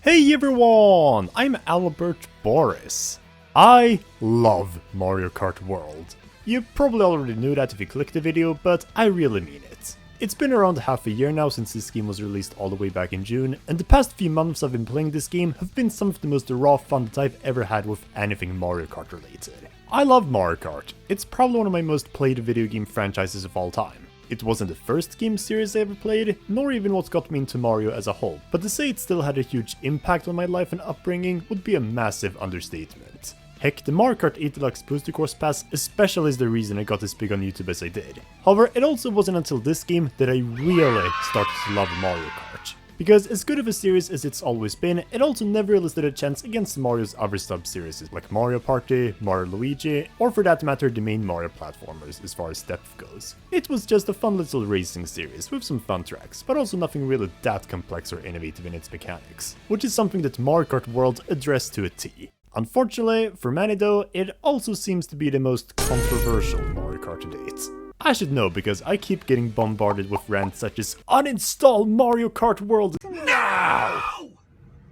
Hey everyone, I'm Albert Boris. I love Mario Kart World. You probably already knew that if you clicked the video, but I really mean it. It's been around half a year now since this game was released all the way back in June, and the past few months I've been playing this game have been some of the most raw fun that I've ever had with anything Mario Kart related. I love Mario Kart. It's probably one of my most played video game franchises of all time. It wasn't the first game series I ever played, nor even what got me into Mario as a whole, but to say it still had a huge impact on my life and upbringing would be a massive understatement. Heck, the Mario Kart 8 Deluxe Booster Course Pass especially is the reason I got as big on YouTube as I did. However, it also wasn't until this game that I really started to love Mario Kart. Because as good of a series as it's always been, it also never really stood a chance against Mario's other sub-series like Mario Party, Mario Luigi, or for that matter the main Mario platformers as far as depth goes. It was just a fun little racing series with some fun tracks, but also nothing really that complex or innovative in its mechanics, which is something that Mario Kart World addressed to a T. Unfortunately, for many though, it also seems to be the most controversial Mario Kart to date. I should know because I keep getting bombarded with rants such as uninstall Mario Kart World now!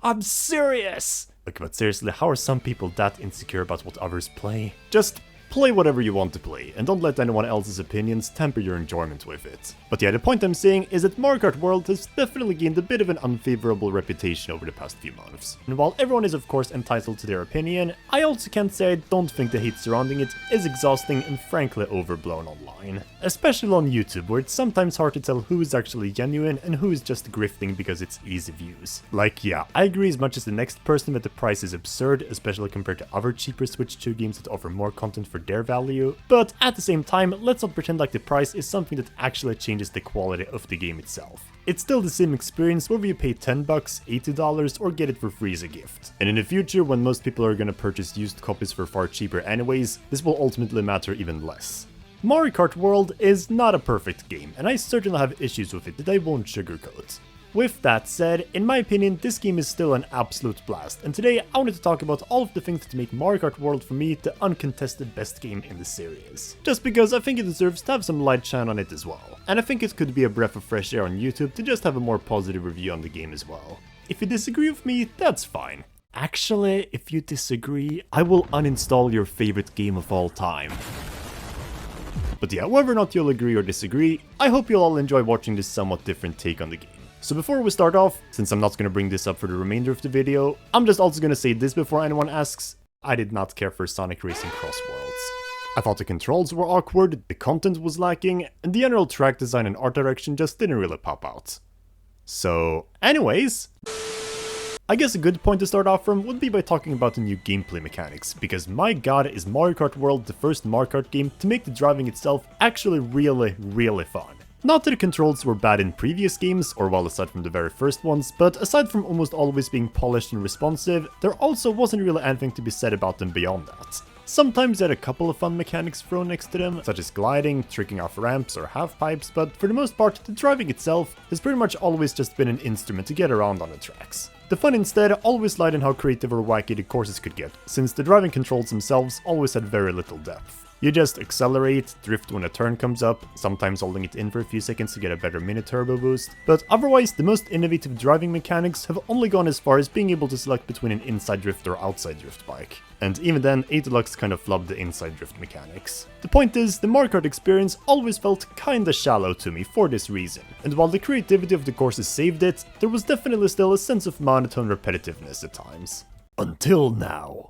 I'm serious! Like, but seriously, how are some people that insecure about what others play? Just play whatever you want to play, and don't let anyone else's opinions temper your enjoyment with it. But yeah, the point I'm saying is that Mario Kart World has definitely gained a bit of an unfavorable reputation over the past few months. And while everyone is of course entitled to their opinion, I also can't say I don't think the hate surrounding it is exhausting and frankly overblown online. Especially on YouTube, where it's sometimes hard to tell who is actually genuine and who is just grifting because it's easy views. Like yeah, I agree as much as the next person that the price is absurd, especially compared to other cheaper Switch 2 games that offer more content for their value, but at the same time, let's not pretend like the price is something that actually changes the quality of the game itself. It's still the same experience whether you pay $10, $80, or get it for free as a gift. And in the future, when most people are gonna purchase used copies for far cheaper anyways, this will ultimately matter even less. Mario Kart World is not a perfect game, and I certainly have issues with it that I won't sugarcoat. With that said, in my opinion, this game is still an absolute blast, and today I wanted to talk about all of the things that make Mario Kart World for me the uncontested best game in the series. Just because I think it deserves to have some light shine on it as well, and I think it could be a breath of fresh air on YouTube to just have a more positive review on the game as well. If you disagree with me, that's fine. Actually, if you disagree, I will uninstall your favorite game of all time. But yeah, whether or not you'll agree or disagree, I hope you'll all enjoy watching this somewhat different take on the game. So before we start off, since I'm not going to bring this up for the remainder of the video, I'm just also going to say this before anyone asks, I did not care for Sonic Racing Cross Worlds. I thought the controls were awkward, the content was lacking, and the general track design and art direction just didn't really pop out. So, anyways, I guess a good point to start off from would be by talking about the new gameplay mechanics, because my god is Mario Kart World the first Mario Kart game to make the driving itself actually really fun. Not that the controls were bad in previous games, or well aside from the very first ones, but aside from almost always being polished and responsive, there also wasn't really anything to be said about them beyond that. Sometimes they had a couple of fun mechanics thrown next to them, such as gliding, tricking off ramps, or half-pipes, but for the most part, the driving itself has pretty much always just been an instrument to get around on the tracks. The fun instead always lied in how creative or wacky the courses could get, since the driving controls themselves always had very little depth. You just accelerate, drift when a turn comes up, sometimes holding it in for a few seconds to get a better mini turbo boost, but otherwise the most innovative driving mechanics have only gone as far as being able to select between an inside drift or outside drift bike. And even then, 8 Deluxe kind of flubbed the inside drift mechanics. The point is, the Mario Kart experience always felt kinda shallow to me for this reason, and while the creativity of the courses saved it, there was definitely still a sense of monotone repetitiveness at times. Until now.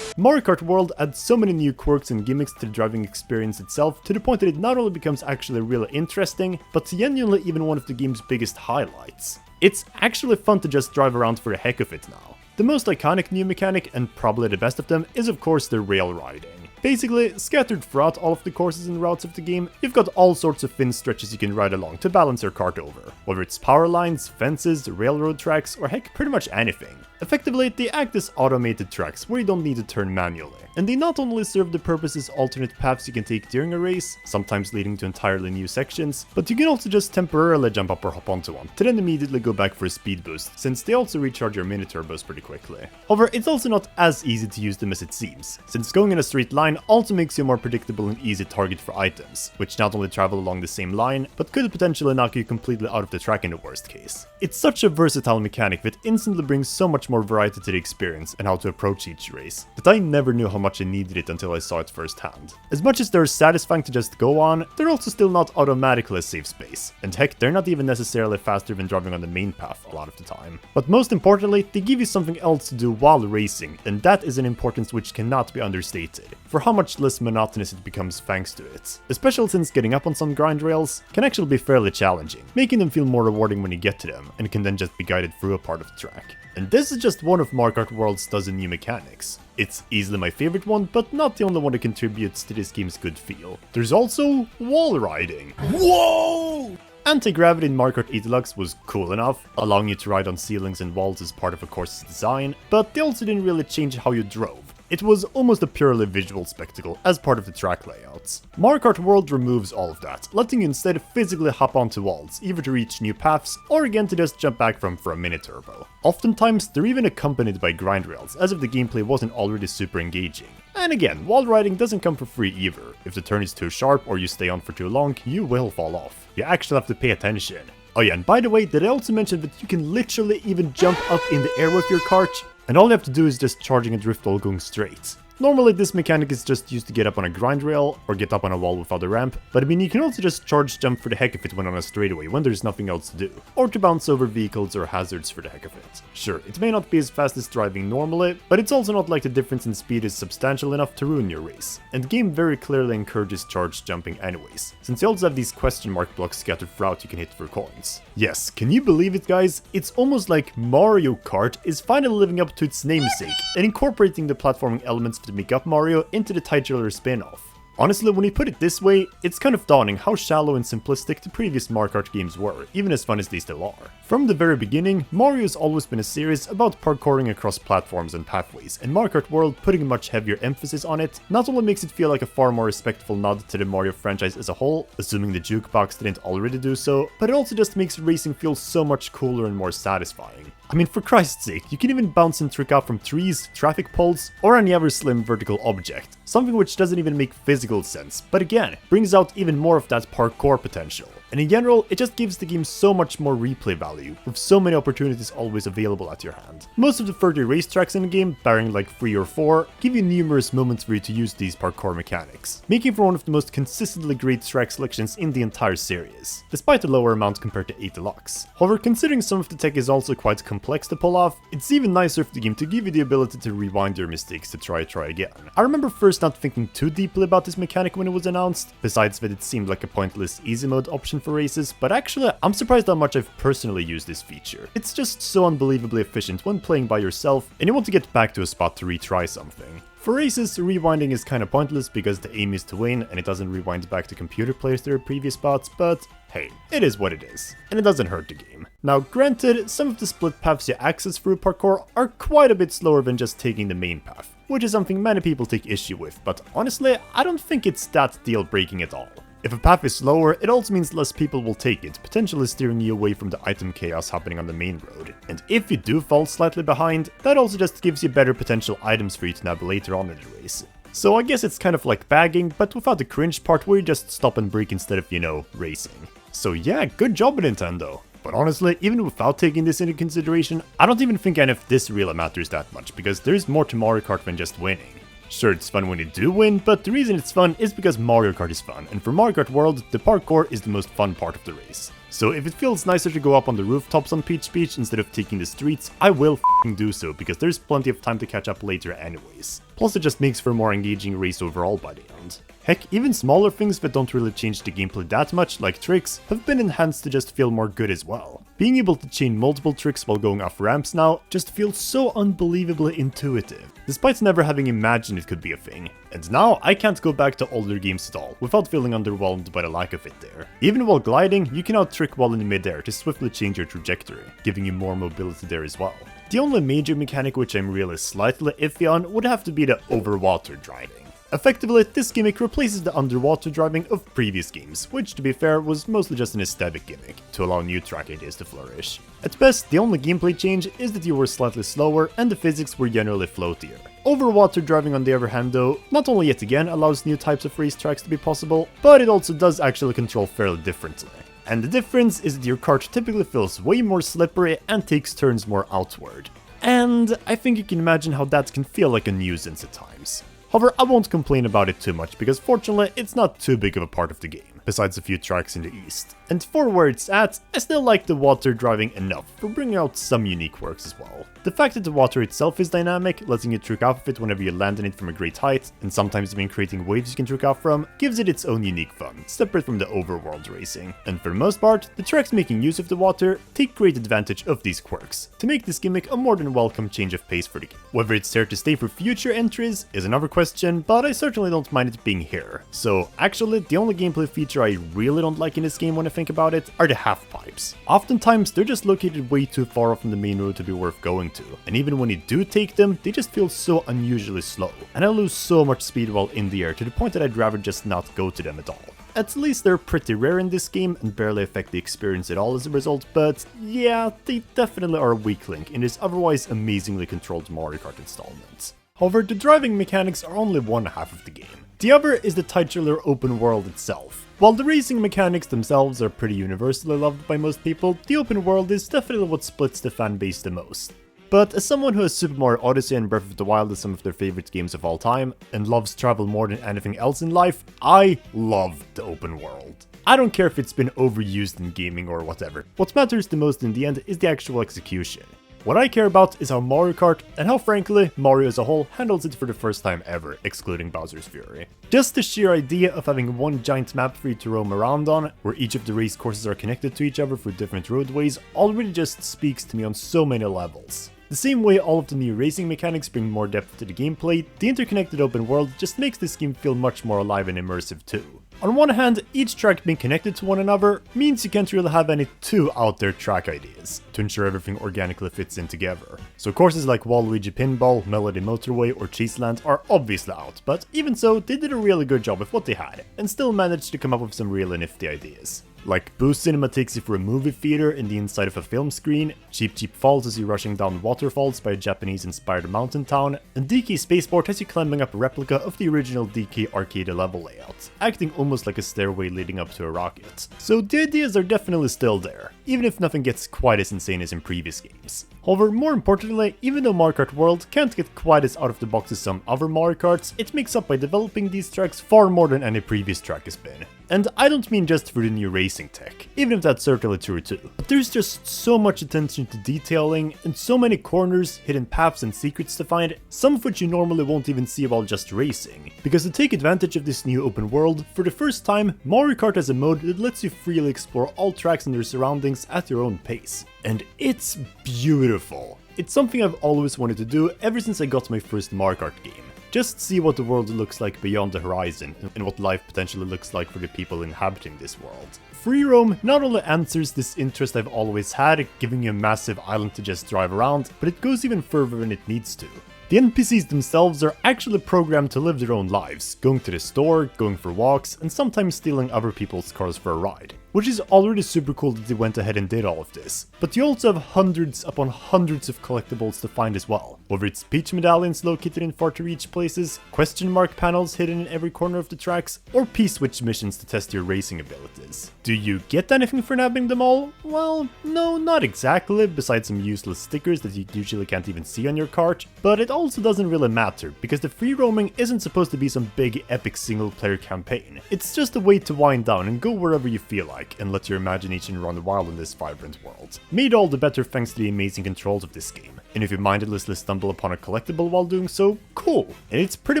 Mario Kart World adds so many new quirks and gimmicks to the driving experience itself to the point that it not only becomes actually really interesting, but genuinely even one of the game's biggest highlights. It's actually fun to just drive around for the heck of it now. The most iconic new mechanic, and probably the best of them, is of course the rail riding. Basically, scattered throughout all of the courses and routes of the game, you've got all sorts of thin stretches you can ride along to balance your kart over. Whether it's power lines, fences, railroad tracks, or heck, pretty much anything. Effectively, they act as automated tracks where you don't need to turn manually. And they not only serve the purpose as alternate paths you can take during a race, sometimes leading to entirely new sections, but you can also just temporarily jump up or hop onto one, to then immediately go back for a speed boost, since they also recharge your mini turbos pretty quickly. However, it's also not as easy to use them as it seems, since going in a straight line design also makes you a more predictable and easy target for items, which not only travel along the same line, but could potentially knock you completely out of the track in the worst case. It's such a versatile mechanic that instantly brings so much more variety to the experience and how to approach each race, that I never knew how much I needed it until I saw it firsthand. As much as they're satisfying to just go on, they're also still not automatically a safe space, and heck, they're not even necessarily faster than driving on the main path a lot of the time. But most importantly, they give you something else to do while racing, and that is an importance which cannot be understated, for how much less monotonous it becomes thanks to it. Especially since getting up on some grind rails can actually be fairly challenging, making them feel more rewarding when you get to them, and can then just be guided through a part of the track. And this is just one of Mario Kart World's dozen new mechanics. It's easily my favorite one, but not the only one that contributes to this game's good feel. There's also wall riding. Whoa! Anti-gravity in Mario Kart 8 Deluxe was cool enough, allowing you to ride on ceilings and walls as part of a course's design, but they also didn't really change how you drove. It was almost a purely visual spectacle as part of the track layouts. Mario Kart World removes all of that, letting you instead physically hop onto walls, either to reach new paths, or again to just jump back from for a mini turbo. Oftentimes, they're even accompanied by grind rails, as if the gameplay wasn't already super engaging. And again, wall riding doesn't come for free either. If the turn is too sharp or you stay on for too long, you will fall off. You actually have to pay attention. Oh yeah, and by the way, did I also mention that you can literally even jump up in the air with your kart? And all you have to do is just charging a drift while going straight. Normally this mechanic is just used to get up on a grind rail or get up on a wall without a ramp, but I mean you can also just charge jump for the heck of it when on a straightaway when there's nothing else to do, or to bounce over vehicles or hazards for the heck of it. Sure, it may not be as fast as driving normally, but it's also not like the difference in speed is substantial enough to ruin your race, and the game very clearly encourages charge jumping anyways, since you also have these question mark blocks scattered throughout you can hit for coins. Yes, can you believe it guys? It's almost like Mario Kart is finally living up to its namesake, and incorporating the platforming elements to make up Mario into the titular spin-off. Honestly, when you put it this way, it's kind of dawning how shallow and simplistic the previous Mario Kart games were, even as fun as they still are. From the very beginning, Mario has always been a series about parkouring across platforms and pathways, and Mario Kart World putting a much heavier emphasis on it not only makes it feel like a far more respectful nod to the Mario franchise as a whole, assuming the jukebox didn't already do so, but it also just makes racing feel so much cooler and more satisfying. I mean, for Christ's sake, you can even bounce and trick out from trees, traffic poles, or any other slim vertical object, something which doesn't even make physical sense, but again, brings out even more of that parkour potential. And in general, it just gives the game so much more replay value, with so many opportunities always available at your hand. Most of the 30 racetracks in the game, barring like 3 or 4, give you numerous moments for you to use these parkour mechanics, making for one of the most consistently great track selections in the entire series, despite a lower amount compared to 8 Deluxe. However, considering some of the tech is also quite complex to pull off, it's even nicer for the game to give you the ability to rewind your mistakes to try again. I remember first not thinking too deeply about this mechanic when it was announced, besides that it seemed like a pointless easy mode option for races, but actually I'm surprised how much I've personally used this feature. It's just so unbelievably efficient when playing by yourself and you want to get back to a spot to retry something. For races, rewinding is kinda pointless because the aim is to win and it doesn't rewind back to computer players to their previous spots, but hey, it is what it is, and it doesn't hurt the game. Now granted, some of the split paths you access through parkour are quite a bit slower than just taking the main path, which is something many people take issue with, but honestly, I don't think it's that deal-breaking at all. If a path is slower, it also means less people will take it, potentially steering you away from the item chaos happening on the main road. And if you do fall slightly behind, that also just gives you better potential items for you to nab later on in the race. So I guess it's kind of like bagging, but without the cringe part where you just stop and brake instead of, you know, racing. So yeah, good job Nintendo. But honestly, even without taking this into consideration, I don't even think any of this really matters that much, because there's more to Mario Kart than just winning. Sure, it's fun when you do win, but the reason it's fun is because Mario Kart is fun, and for Mario Kart World, the parkour is the most fun part of the race. So if it feels nicer to go up on the rooftops on Peach Beach instead of taking the streets, I will f***ing do so, because there's plenty of time to catch up later anyways. Plus it just makes for a more engaging race overall by the end. Heck, even smaller things that don't really change the gameplay that much, like tricks, have been enhanced to just feel more good as well. Being able to chain multiple tricks while going off ramps now just feels so unbelievably intuitive, despite never having imagined it could be a thing. And now I can't go back to older games at all without feeling underwhelmed by the lack of it there. Even while gliding, you can now trick while in midair to swiftly change your trajectory, giving you more mobility there as well. The only major mechanic which I'm really slightly iffy on would have to be the overwater driving. Effectively, this gimmick replaces the underwater driving of previous games, which to be fair was mostly just an aesthetic gimmick, to allow new track ideas to flourish. At best, the only gameplay change is that you were slightly slower and the physics were generally floatier. Overwater driving on the other hand though, not only yet again allows new types of racetracks to be possible, but it also does actually control fairly differently. And the difference is that your kart typically feels way more slippery and takes turns more outward. And I think you can imagine how that can feel like a nuisance at times. However, I won't complain about it too much because fortunately it's not too big of a part of the game, besides a few tracks in the east. And for where it's at, I still like the water driving enough for bringing out some unique quirks as well. The fact that the water itself is dynamic, letting you trick off of it whenever you land in it from a great height, and sometimes even creating waves you can trick off from, gives it its own unique fun, separate from the overworld racing. And for the most part, the tracks making use of the water take great advantage of these quirks, to make this gimmick a more than welcome change of pace for the game. Whether it's here to stay for future entries is another question, but I certainly don't mind it being here. So actually, the only gameplay feature I really don't like in this game when I think about it are the half pipes. Oftentimes, they're just located way too far off from the main road to be worth going to, and even when you do take them, they just feel so unusually slow, and I lose so much speed while in the air to the point that I'd rather just not go to them at all. At least they're pretty rare in this game and barely affect the experience at all as a result, but yeah, they definitely are a weak link in this otherwise amazingly controlled Mario Kart installment. However, the driving mechanics are only one half of the game. The other is the titular open world itself. While the racing mechanics themselves are pretty universally loved by most people, the open world is definitely what splits the fanbase the most. But as someone who has Super Mario Odyssey and Breath of the Wild as some of their favorite games of all time, and loves travel more than anything else in life, I love the open world. I don't care if it's been overused in gaming or whatever. What matters the most in the end is the actual execution. What I care about is how Mario Kart, and how frankly, Mario as a whole, handles it for the first time ever, excluding Bowser's Fury. Just the sheer idea of having one giant map for you to roam around on, where each of the race courses are connected to each other through different roadways, already just speaks to me on so many levels. The same way all of the new racing mechanics bring more depth to the gameplay, the interconnected open world just makes this game feel much more alive and immersive too. On one hand, each track being connected to one another means you can't really have any too out there track ideas, to ensure everything organically fits in together. So courses like Waluigi Pinball, Melody Motorway or Cheeseland are obviously out, but even so, they did a really good job with what they had, and still managed to come up with some really nifty ideas. Like Boost Cinema takes you for a movie theater in the inside of a film screen, Cheap Cheap Falls has you rushing down waterfalls by a Japanese-inspired mountain town, and DK Spaceport has you climbing up a replica of the original DK arcade level layout, acting almost like a stairway leading up to a rocket. So the ideas are definitely still there, even if nothing gets quite as insane as in previous games. However, more importantly, even though Mario Kart World can't get quite as out of the box as some other Mario Karts, it makes up by developing these tracks far more than any previous track has been. And I don't mean just for the new racing tech, even if that's certainly true too. But there's just so much attention to detailing, and so many corners, hidden paths and secrets to find, some of which you normally won't even see while just racing. Because to take advantage of this new open world, for the first time, Mario Kart has a mode that lets you freely explore all tracks and their surroundings at your own pace. And it's beautiful. It's something I've always wanted to do ever since I got my first Mario Kart game. Just see what the world looks like beyond the horizon, and what life potentially looks like for the people inhabiting this world. Free roam not only answers this interest I've always had, giving you a massive island to just drive around, but it goes even further than it needs to. The NPCs themselves are actually programmed to live their own lives, going to the store, going for walks, and sometimes stealing other people's cars for a ride. Which is already super cool that they went ahead and did all of this. But you also have hundreds upon hundreds of collectibles to find as well. Whether it's Peach medallions located in far to reach places, question mark panels hidden in every corner of the tracks, or P-switch missions to test your racing abilities. Do you get anything for nabbing them all? Well, no, not exactly, besides some useless stickers that you usually can't even see on your cart. But it also doesn't really matter, because the free roaming isn't supposed to be some big epic single player campaign. It's just a way to wind down and go wherever you feel like, and let your imagination run wild in this vibrant world. Made all the better thanks to the amazing controls of this game. And if you mindlessly stumble upon a collectible while doing so, cool! And it's pretty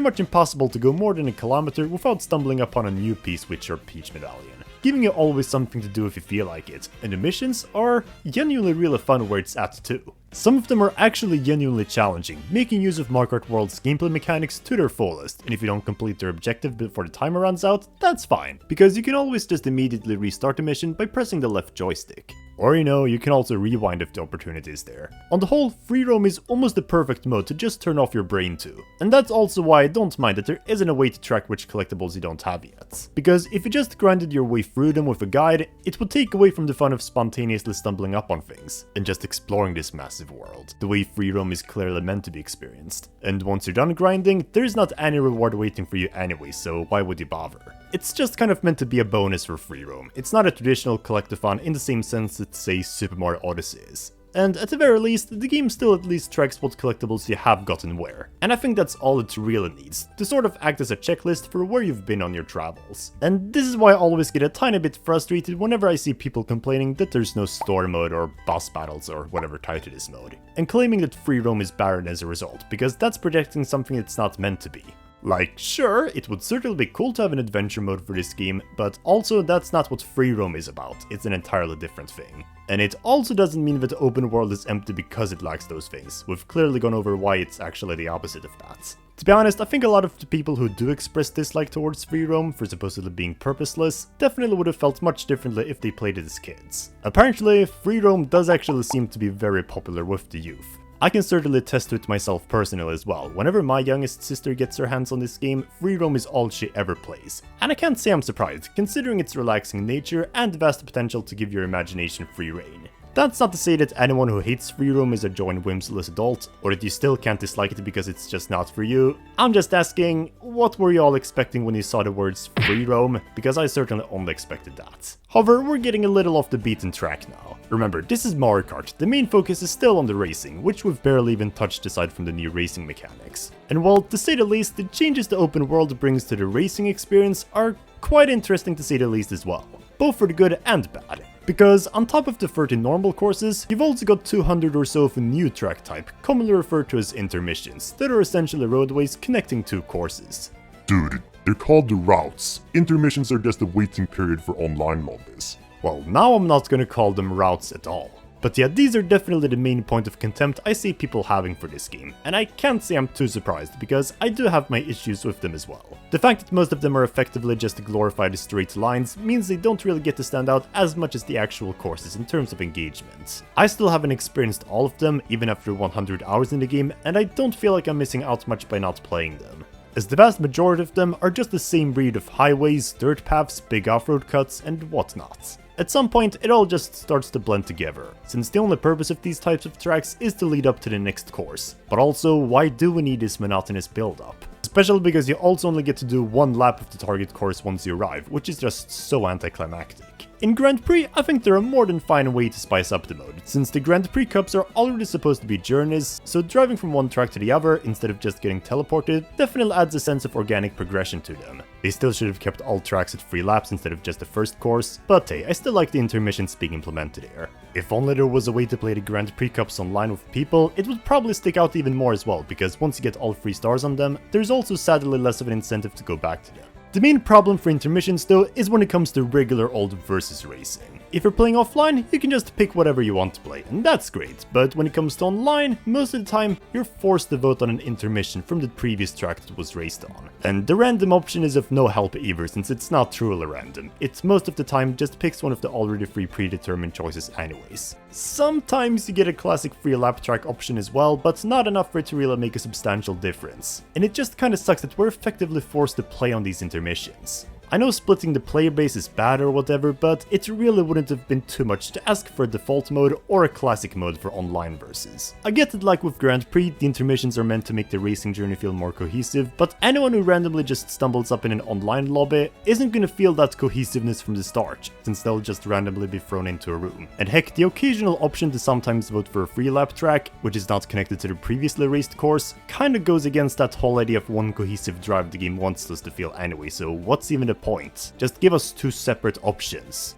much impossible to go more than a kilometer without stumbling upon a new P-switch or Peach medallion, giving you always something to do if you feel like it. And the missions are genuinely really fun where it's at too. Some of them are actually genuinely challenging, making use of Mario Kart World's gameplay mechanics to their fullest, and if you don't complete their objective before the timer runs out, that's fine, because you can always just immediately restart the mission by pressing the left joystick. Or you can also rewind if the opportunity is there. On the whole, free roam is almost the perfect mode to just turn off your brain to. And that's also why I don't mind that there isn't a way to track which collectibles you don't have yet. Because if you just grinded your way through them with a guide, it would take away from the fun of spontaneously stumbling up on things, and just exploring this massive world, the way free roam is clearly meant to be experienced. And once you're done grinding, there's not any reward waiting for you anyway, so why would you bother? It's just kind of meant to be a bonus for free roam. It's not a traditional collectathon in the same sense that, say, Super Mario Odyssey is. And at the very least, the game still at least tracks what collectibles you have gotten where. And I think that's all it really needs, to sort of act as a checklist for where you've been on your travels. And this is why I always get a tiny bit frustrated whenever I see people complaining that there's no story mode or boss battles or whatever tied to this mode, and claiming that free roam is barren as a result, because that's projecting something it's not meant to be. Like, sure, it would certainly be cool to have an adventure mode for this game, but also that's not what free roam is about, it's an entirely different thing. And it also doesn't mean that the open world is empty because it lacks those things. We've clearly gone over why it's actually the opposite of that. To be honest, I think a lot of the people who do express dislike towards free roam for supposedly being purposeless definitely would have felt much differently if they played it as kids. Apparently, free roam does actually seem to be very popular with the youth. I can certainly attest to it myself personally as well. Whenever my youngest sister gets her hands on this game, free roam is all she ever plays. And I can't say I'm surprised, considering its relaxing nature and the vast potential to give your imagination free rein. That's not to say that anyone who hates free roam is a joint whimsyless adult, or that you still can't dislike it because it's just not for you. I'm just asking, what were you all expecting when you saw the words free roam? Because I certainly only expected that. However, we're getting a little off the beaten track now. Remember, this is Mario Kart, the main focus is still on the racing, which we've barely even touched aside from the new racing mechanics. And while, to say the least, the changes the open world brings to the racing experience are quite interesting to say the least as well, both for the good and bad. Because on top of the 30 normal courses, you've also got 200 or so of a new track type, commonly referred to as intermissions, that are essentially roadways connecting two courses. Dude, they're called the routes. Intermissions are just a waiting period for online lobbies. Well, now I'm not gonna call them routes at all. But yeah, these are definitely the main point of contempt I see people having for this game, and I can't say I'm too surprised, because I do have my issues with them as well. The fact that most of them are effectively just glorified straight lines means they don't really get to stand out as much as the actual courses in terms of engagement. I still haven't experienced all of them, even after 100 hours in the game, and I don't feel like I'm missing out much by not playing them, as the vast majority of them are just the same breed of highways, dirt paths, big off-road cuts, and whatnot. At some point, it all just starts to blend together, since the only purpose of these types of tracks is to lead up to the next course. But also, why do we need this monotonous build-up? Especially because you also only get to do one lap of the target course once you arrive, which is just so anticlimactic. In Grand Prix, I think they're a more than fine way to spice up the mode, since the Grand Prix Cups are already supposed to be journeys, so driving from one track to the other instead of just getting teleported definitely adds a sense of organic progression to them. They still should have kept all tracks at 3 laps instead of just the first course, but hey, I still like the intermissions being implemented here. If only there was a way to play the Grand Prix Cups online with people, it would probably stick out even more as well, because once you get all 3 stars on them, there's also sadly less of an incentive to go back to them. The main problem for intermissions though is when it comes to regular old versus racing. If you're playing offline, you can just pick whatever you want to play, and that's great, but when it comes to online, most of the time, you're forced to vote on an intermission from the previous track that was raced on. And the random option is of no help either, since it's not truly random. It most of the time just picks one of the already 3 predetermined choices anyways. Sometimes you get a classic free lap track option as well, but not enough for it to really make a substantial difference. And it just kinda sucks that we're effectively forced to play on these intermissions. I know splitting the player base is bad or whatever, but it really wouldn't have been too much to ask for a default mode or a classic mode for online versus. I get that like with Grand Prix, the intermissions are meant to make the racing journey feel more cohesive, but anyone who randomly just stumbles up in an online lobby isn't gonna feel that cohesiveness from the start, since they'll just randomly be thrown into a room. And heck, the occasional option to sometimes vote for a free lap track, which is not connected to the previously raced course, kinda goes against that whole idea of one cohesive drive the game wants us to feel anyway, so what's even the point? Just give us 2 separate options.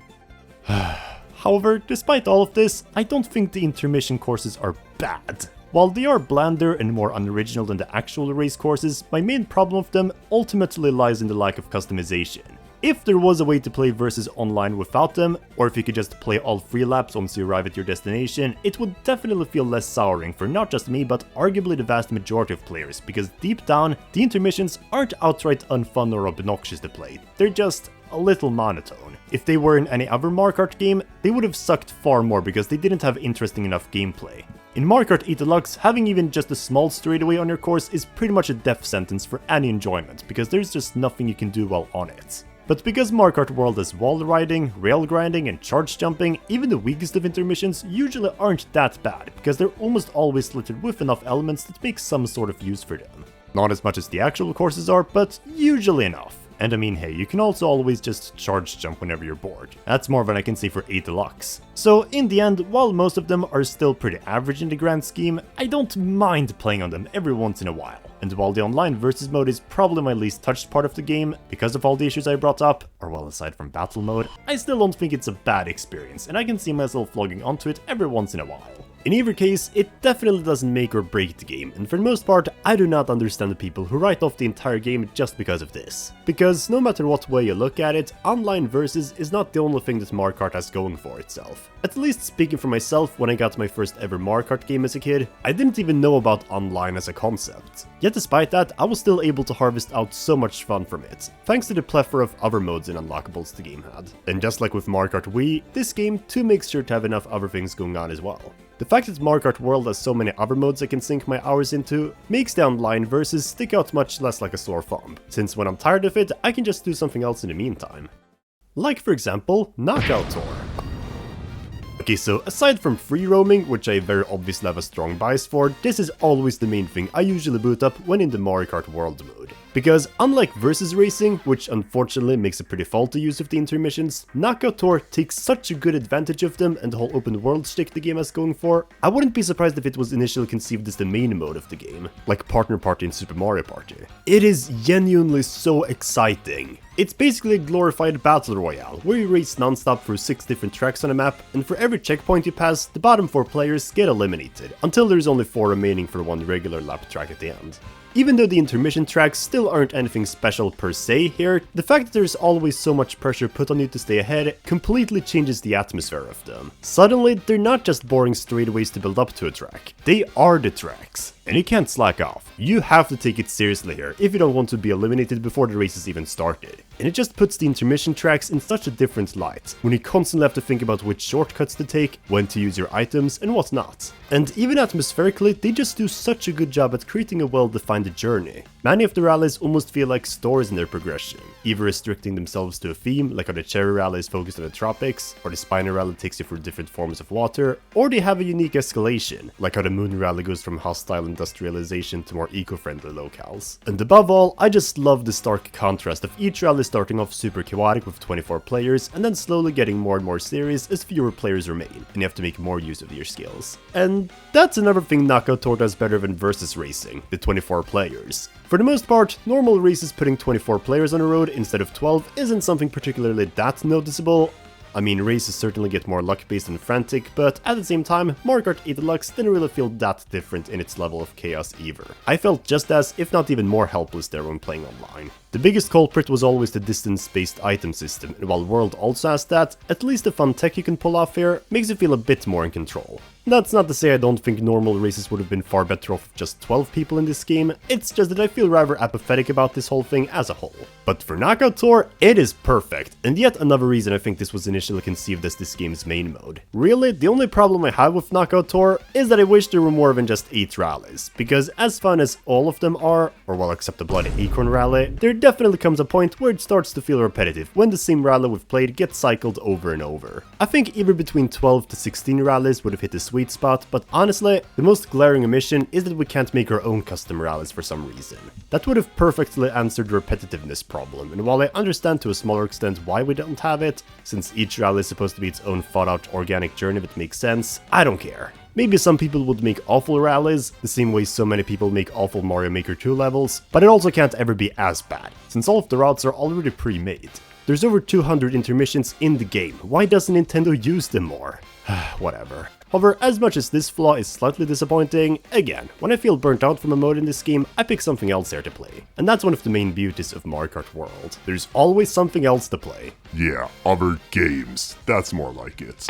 However, despite all of this, I don't think the intermission courses are bad. While they are blander and more unoriginal than the actual race courses, my main problem with them ultimately lies in the lack of customization. If there was a way to play versus online without them, or if you could just play all 3 laps once you arrive at your destination, it would definitely feel less souring for not just me, but arguably the vast majority of players, because deep down, the intermissions aren't outright unfun or obnoxious to play, they're just a little monotone. If they were in any other Mario Kart game, they would have sucked far more because they didn't have interesting enough gameplay. In Mario Kart 8 Deluxe, having even just a small straightaway on your course is pretty much a death sentence for any enjoyment, because there's just nothing you can do while on it. But because Mario Kart World has wall riding, rail grinding, and charge jumping, even the weakest of intermissions usually aren't that bad, because they're almost always littered with enough elements that make some sort of use for them. Not as much as the actual courses are, but usually enough. And I mean, hey, you can also always just charge jump whenever you're bored. That's more than I can say for 8 Deluxe. So in the end, while most of them are still pretty average in the grand scheme, I don't mind playing on them every once in a while. And while the online versus mode is probably my least touched part of the game, because of all the issues I brought up, or well, aside from battle mode, I still don't think it's a bad experience, and I can see myself logging onto it every once in a while. In either case, it definitely doesn't make or break the game, and for the most part, I do not understand the people who write off the entire game just because of this. Because no matter what way you look at it, online versus is not the only thing that Mario Kart has going for itself. At least speaking for myself, when I got my first ever Mario Kart game as a kid, I didn't even know about online as a concept. Yet despite that, I was still able to harvest out so much fun from it, thanks to the plethora of other modes and unlockables the game had. And just like with Mario Kart Wii, this game too makes sure to have enough other things going on as well. The fact that Mario Kart World has so many other modes I can sink my hours into makes the online versus stick out much less like a sore thumb, since when I'm tired of it, I can just do something else in the meantime. Like for example, Knockout Tour. Okay, so aside from free roaming, which I very obviously have a strong bias for, this is always the main thing I usually boot up when in the Mario Kart World mode. Because unlike versus racing, which unfortunately makes a pretty faulty use of the intermissions, Knockout Tour takes such a good advantage of them and the whole open world shtick the game has going for, I wouldn't be surprised if it was initially conceived as the main mode of the game, like Partner Party in Super Mario Party. It is genuinely so exciting. It's basically a glorified battle royale, where you race non-stop through 6 different tracks on a map, and for every checkpoint you pass, the bottom 4 players get eliminated, until there's only 4 remaining for one regular lap track at the end. Even though the intermission tracks still aren't anything special per se here, the fact that there's always so much pressure put on you to stay ahead completely changes the atmosphere of them. Suddenly, they're not just boring straightaways to build up to a track, they are the tracks. And you can't slack off. You have to take it seriously here if you don't want to be eliminated before the race has even started. And it just puts the intermission tracks in such a different light, when you constantly have to think about which shortcuts to take, when to use your items, and whatnot. And even atmospherically, they just do such a good job at creating a well-defined journey. Many of the rallies almost feel like stories in their progression, either restricting themselves to a theme, like how the Cherry Rally is focused on the tropics, or the Spiny Rally takes you through different forms of water, or they have a unique escalation, like how the Moon Rally goes from hostile industrialization to more eco-friendly locales. And above all, I just love the stark contrast of each rally starting off super chaotic with 24 players, and then slowly getting more and more serious as fewer players remain, and you have to make more use of your skills. And that's another thing Knockout Tour does better than versus racing, the 24 players. For the most part, normal races putting 24 players on a road instead of 12 isn't something particularly that noticeable. I mean, races certainly get more luck-based and frantic, but at the same time, Mario Kart 8 Deluxe didn't really feel that different in its level of chaos either. I felt just as, if not even more helpless there when playing online. The biggest culprit was always the distance-based item system, and while World also has that, at least the fun tech you can pull off here makes you feel a bit more in control. That's not to say I don't think normal races would have been far better off with just 12 people in this game, it's just that I feel rather apathetic about this whole thing as a whole. But for Knockout Tour, it is perfect, and yet another reason I think this was initially conceived as this game's main mode. Really, the only problem I have with Knockout Tour is that I wish there were more than just 8 rallies, because as fun as all of them are, or well except the Bloody Acorn Rally, there definitely comes a point where it starts to feel repetitive when the same rally we've played gets cycled over and over. I think either between 12 to 16 rallies would have hit the sweet spot, but honestly, the most glaring omission is that we can't make our own custom rallies for some reason. That would have perfectly answered the repetitiveness problem, and while I understand to a smaller extent why we don't have it, since each rally is supposed to be its own thought-out organic journey that makes sense, I don't care. Maybe some people would make awful rallies, the same way so many people make awful Mario Maker 2 levels, but it also can't ever be as bad, since all of the routes are already pre-made. There's over 200 intermissions in the game, why doesn't Nintendo use them more? Whatever. However, as much as this flaw is slightly disappointing, again, when I feel burnt out from a mode in this game, I pick something else here to play. And that's one of the main beauties of Mario Kart World. There's always something else to play. Yeah, other games. That's more like it.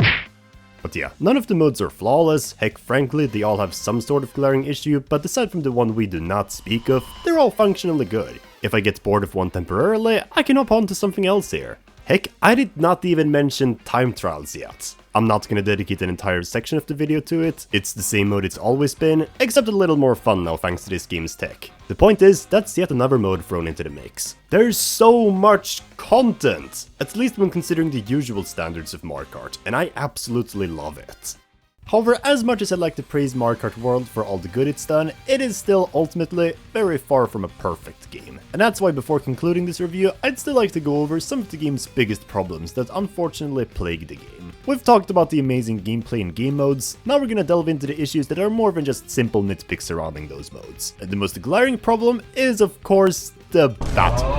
But yeah, none of the modes are flawless, heck frankly they all have some sort of glaring issue, but aside from the one we do not speak of, they're all functionally good. If I get bored of one temporarily, I can hop on to something else here. Heck, I did not even mention time trials yet. I'm not gonna dedicate an entire section of the video to it, it's the same mode it's always been, except a little more fun now thanks to this game's tech. The point is, that's yet another mode thrown into the mix. There's so much content! At least when considering the usual standards of Mario Kart, and I absolutely love it. However, as much as I'd like to praise Mario Kart World for all the good it's done, it is still ultimately very far from a perfect game. And that's why before concluding this review, I'd still like to go over some of the game's biggest problems that unfortunately plague the game. We've talked about the amazing gameplay and game modes, now we're gonna delve into the issues that are more than just simple nitpicks surrounding those modes. And the most glaring problem is of course the battle.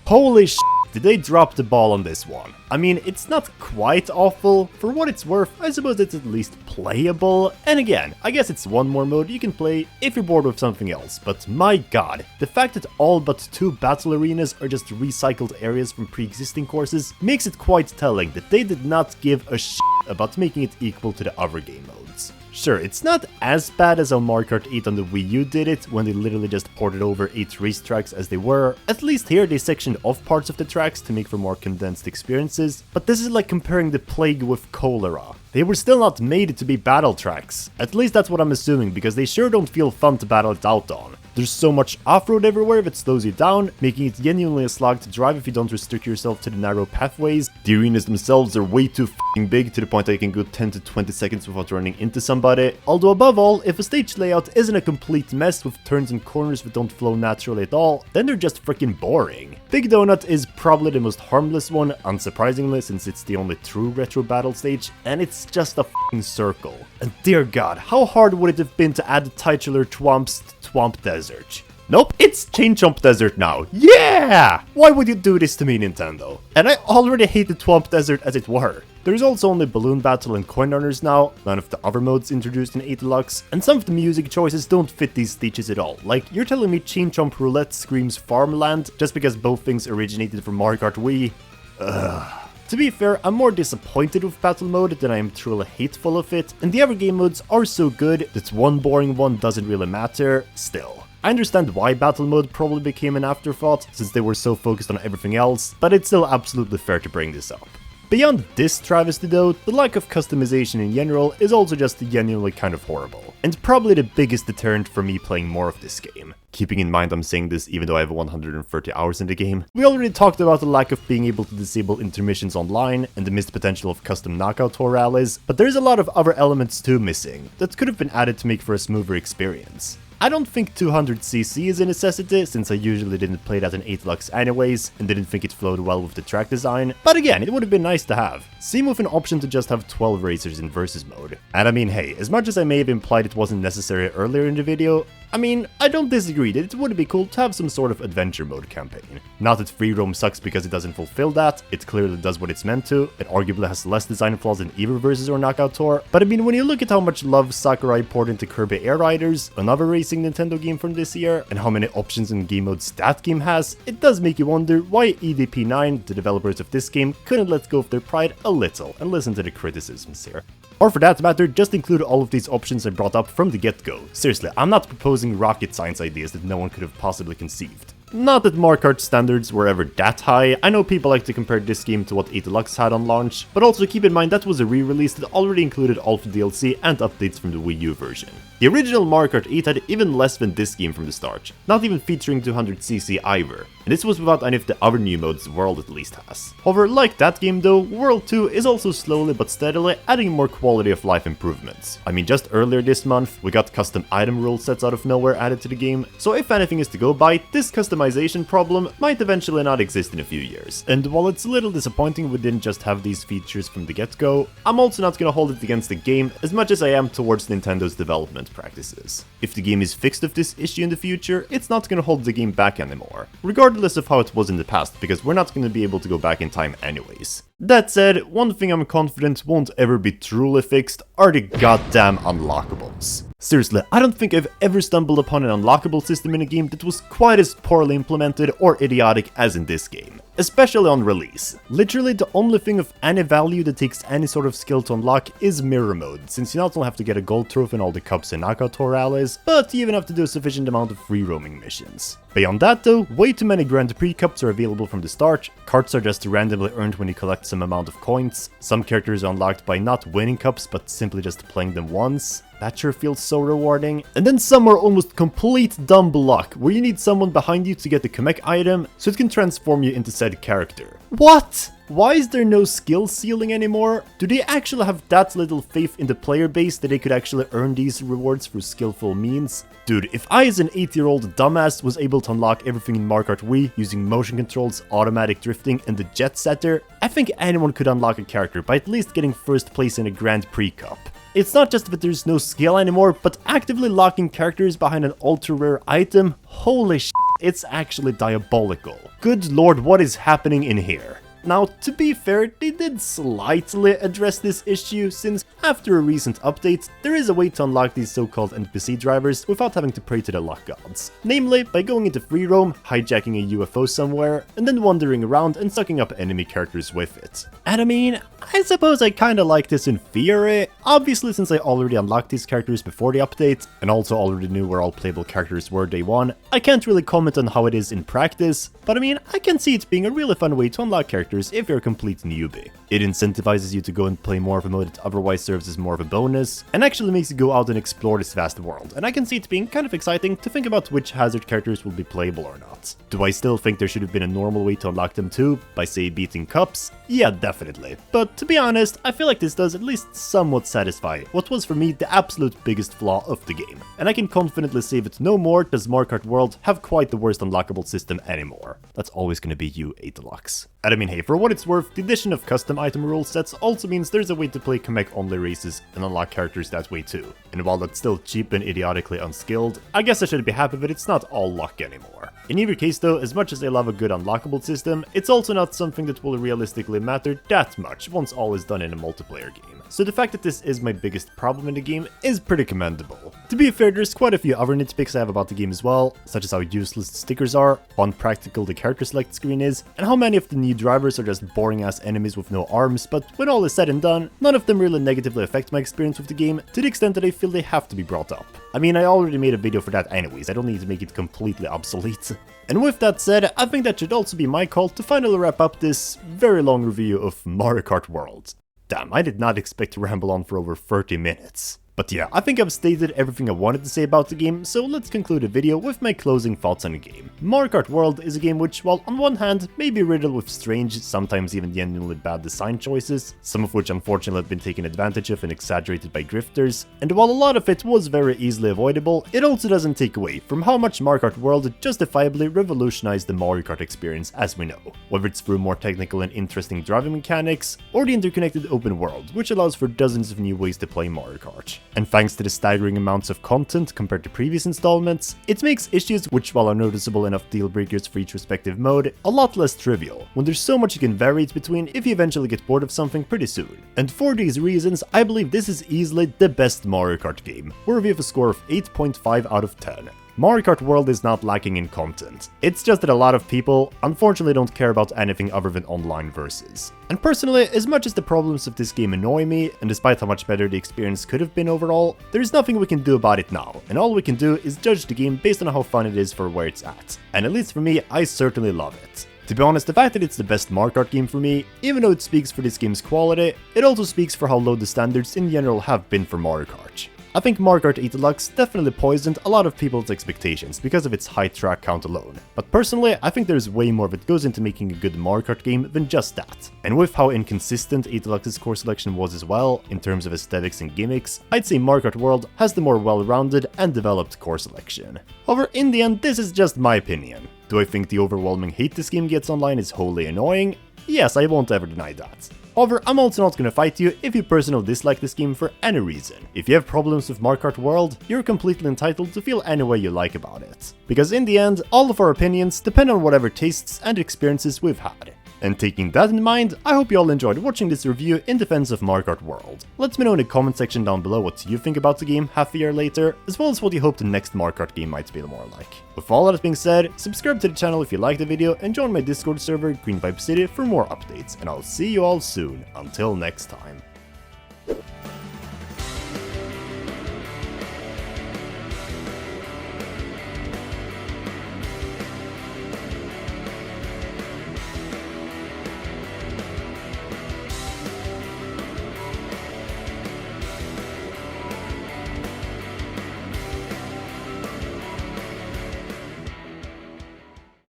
Holy sh**, did they drop the ball on this one? I mean, it's not quite awful. For what it's worth, I suppose it's at least playable. And again, I guess it's one more mode you can play if you're bored with something else. But my god, the fact that all but 2 battle arenas are just recycled areas from pre-existing courses makes it quite telling that they did not give a shit about making it equal to the other game modes. Sure, it's not as bad as how Mario Kart 8 on the Wii U did it, when they literally just ported over 8 racetracks as they were. At least here they sectioned off parts of the tracks to make for more condensed experiences, but this is like comparing the plague with cholera. They were still not made to be battle tracks. At least that's what I'm assuming, because they sure don't feel fun to battle it out on. There's so much off-road everywhere that slows you down, making it genuinely a slog to drive if you don't restrict yourself to the narrow pathways. The arenas themselves are way too f***ing big to the point that you can go 10 to 20 seconds without running into somebody. Although above all, if a stage layout isn't a complete mess with turns and corners that don't flow naturally at all, then they're just freaking boring. Big Donut is probably the most harmless one, unsurprisingly, since it's the only true retro battle stage, and it's just a f***ing circle. And dear god, how hard would it have been to add the titular Twomps to Twomp Desert? Nope, it's Chain Chomp Desert now. Yeah! Why would you do this to me, Nintendo? And I already hate the Twomp Desert as it were. There's also only Balloon Battle and Coin Runners now, none of the other modes introduced in 8 Deluxe, and some of the music choices don't fit these stages at all. Like, you're telling me Chain Chomp Roulette screams Farmland just because both things originated from Mario Kart Wii? Ugh. To be fair, I'm more disappointed with Battle Mode than I am truly hateful of it, and the other game modes are so good that one boring one doesn't really matter, still. I understand why Battle Mode probably became an afterthought, since they were so focused on everything else, but it's still absolutely fair to bring this up. Beyond this travesty though, the lack of customization in general is also just genuinely kind of horrible, and probably the biggest deterrent for me playing more of this game. Keeping in mind I'm saying this even though I have 130 hours in the game. We already talked about the lack of being able to disable intermissions online and the missed potential of custom knockout tour rallies, but there's a lot of other elements too missing that could have been added to make for a smoother experience. I don't think 200cc is a necessity, since I usually didn't play that in 8 Deluxe anyways, and didn't think it flowed well with the track design, but again, it would have been nice to have. Same with an option to just have 12 racers in versus mode. And I mean, hey, as much as I may have implied it wasn't necessary earlier in the video, I mean, I don't disagree that it would be cool to have some sort of adventure mode campaign. Not that free roam sucks because it doesn't fulfill that, it clearly does what it's meant to, it arguably has less design flaws than either Versus or Knockout Tour, but I mean, when you look at how much love Sakurai poured into Kirby Air Riders, another racing Nintendo game from this year, and how many options and game modes that game has, it does make you wonder why EDP9, the developers of this game, couldn't let go of their pride a little and listen to the criticisms here. Or for that matter, just include all of these options I brought up from the get-go. Seriously, I'm not proposing rocket science ideas that no one could have possibly conceived. Not that Mario Kart standards were ever that high. I know people like to compare this game to what 8 Deluxe had on launch, but also keep in mind that was a re-release that already included all of the DLC and updates from the Wii U version. The original Mario Kart 8 had even less than this game from the start, not even featuring 200cc either, and this was without any of the other new modes World at least has. However, like that game though, World 2 is also slowly but steadily adding more quality of life improvements. I mean, just earlier this month, we got custom item rule sets out of nowhere added to the game, so if anything is to go by, this customization problem might eventually not exist in a few years. And while it's a little disappointing we didn't just have these features from the get-go, I'm also not gonna hold it against the game as much as I am towards Nintendo's development practices. If the game is fixed with this issue in the future, it's not gonna hold the game back anymore, regardless of how it was in the past, because we're not gonna be able to go back in time anyways. That said, one thing I'm confident won't ever be truly fixed are the goddamn unlockables. Seriously, I don't think I've ever stumbled upon an unlockable system in a game that was quite as poorly implemented or idiotic as in this game, especially on release. Literally, the only thing of any value that takes any sort of skill to unlock is mirror mode, since you not only have to get a gold trophy in all the cups and knockout tour rallies, but you even have to do a sufficient amount of free roaming missions. Beyond that though, way too many Grand Prix cups are available from the start, carts are just randomly earned when you collect some amount of coins, some characters are unlocked by not winning cups but simply just playing them once. That sure feels so rewarding. And then some are almost complete dumb luck, where you need someone behind you to get the Kamek item, so it can transform you into said character. What? Why is there no skill ceiling anymore? Do they actually have that little faith in the player base that they could actually earn these rewards through skillful means? Dude, if I as an 8-year-old dumbass was able to unlock everything in Mario Kart Wii using motion controls, automatic drifting, and the jet setter, I think anyone could unlock a character by at least getting first place in a Grand Prix Cup. It's not just that there's no skill anymore, but actively locking characters behind an ultra rare item, holy shit, it's actually diabolical. Good lord, what is happening in here? Now, to be fair, they did slightly address this issue, since after a recent update, there is a way to unlock these so-called NPC drivers without having to pray to the luck gods. Namely, by going into free roam, hijacking a UFO somewhere, and then wandering around and sucking up enemy characters with it. And I mean, I suppose I kinda like this in theory. Obviously, since I already unlocked these characters before the update, and also already knew where all playable characters were day one, I can't really comment on how it is in practice, but I mean, I can see it being a really fun way to unlock characters if you're a complete newbie. It incentivizes you to go and play more of a mode that otherwise serves as more of a bonus, and actually makes you go out and explore this vast world, and I can see it being kind of exciting to think about which hazard characters will be playable or not. Do I still think there should have been a normal way to unlock them too, by say beating cups? Yeah, definitely. But to be honest, I feel like this does at least somewhat satisfy what was for me the absolute biggest flaw of the game, and I can confidently say that no more does Mario Kart World have quite the worst unlockable system anymore. That's always gonna be you, 8deluxe. And I mean, hey, for what it's worth, the addition of custom item rule sets also means there's a way to play Kamek-only races and unlock characters that way too. And while that's still cheap and idiotically unskilled, I guess I should be happy that it's not all luck anymore. In either case though, as much as I love a good unlockable system, it's also not something that will realistically matter that much once all is done in a multiplayer game. So the fact that this is my biggest problem in the game is pretty commendable. To be fair, there's quite a few other nitpicks I have about the game as well, such as how useless the stickers are, how unpractical the character select screen is, and how many of the new drivers are just boring ass enemies with no arms, but when all is said and done, none of them really negatively affect my experience with the game, to the extent that I feel they have to be brought up. I mean, I already made a video for that anyways, I don't need to make it completely obsolete. And with that said, I think that should also be my call to finally wrap up this very long review of Mario Kart World. Damn, I did not expect to ramble on for over 30 minutes. But yeah, I think I've stated everything I wanted to say about the game, so let's conclude the video with my closing thoughts on the game. Mario Kart World is a game which, while on one hand may be riddled with strange, sometimes even genuinely bad design choices, some of which unfortunately have been taken advantage of and exaggerated by grifters, and while a lot of it was very easily avoidable, it also doesn't take away from how much Mario Kart World justifiably revolutionized the Mario Kart experience as we know, whether it's through more technical and interesting driving mechanics, or the interconnected open world, which allows for dozens of new ways to play Mario Kart. And thanks to the staggering amounts of content compared to previous installments, it makes issues which, while are noticeable enough deal breakers for each respective mode, a lot less trivial, when there's so much you can vary it between if you eventually get bored of something pretty soon. And for these reasons, I believe this is easily the best Mario Kart game, worthy of a score of 8.5 out of 10. Mario Kart World is not lacking in content. It's just that a lot of people, unfortunately, don't care about anything other than online versus. And personally, as much as the problems of this game annoy me, and despite how much better the experience could have been overall, there's nothing we can do about it now, and all we can do is judge the game based on how fun it is for where it's at. And at least for me, I certainly love it. To be honest, the fact that it's the best Mario Kart game for me, even though it speaks for this game's quality, it also speaks for how low the standards in general have been for Mario Kart. I think Mario Kart 8 Deluxe definitely poisoned a lot of people's expectations because of its high track count alone, but personally I think there's way more that goes into making a good Mario Kart game than just that. And with how inconsistent 8 Deluxe's core selection was as well, in terms of aesthetics and gimmicks, I'd say Mario Kart World has the more well-rounded and developed core selection. However, in the end, this is just my opinion. Do I think the overwhelming hate this game gets online is wholly annoying? Yes, I won't ever deny that. However, I'm also not gonna fight you if you personally dislike this game for any reason. If you have problems with Mario Kart World, you're completely entitled to feel any way you like about it. Because in the end, all of our opinions depend on whatever tastes and experiences we've had. And taking that in mind, I hope you all enjoyed watching this review in defense of Mario Kart World. Let me know in the comment section down below what you think about the game half a year later, as well as what you hope the next Mario Kart game might be more like. With all that being said, subscribe to the channel if you liked the video and join my Discord server Green Vibe City for more updates, and I'll see you all soon. Until next time.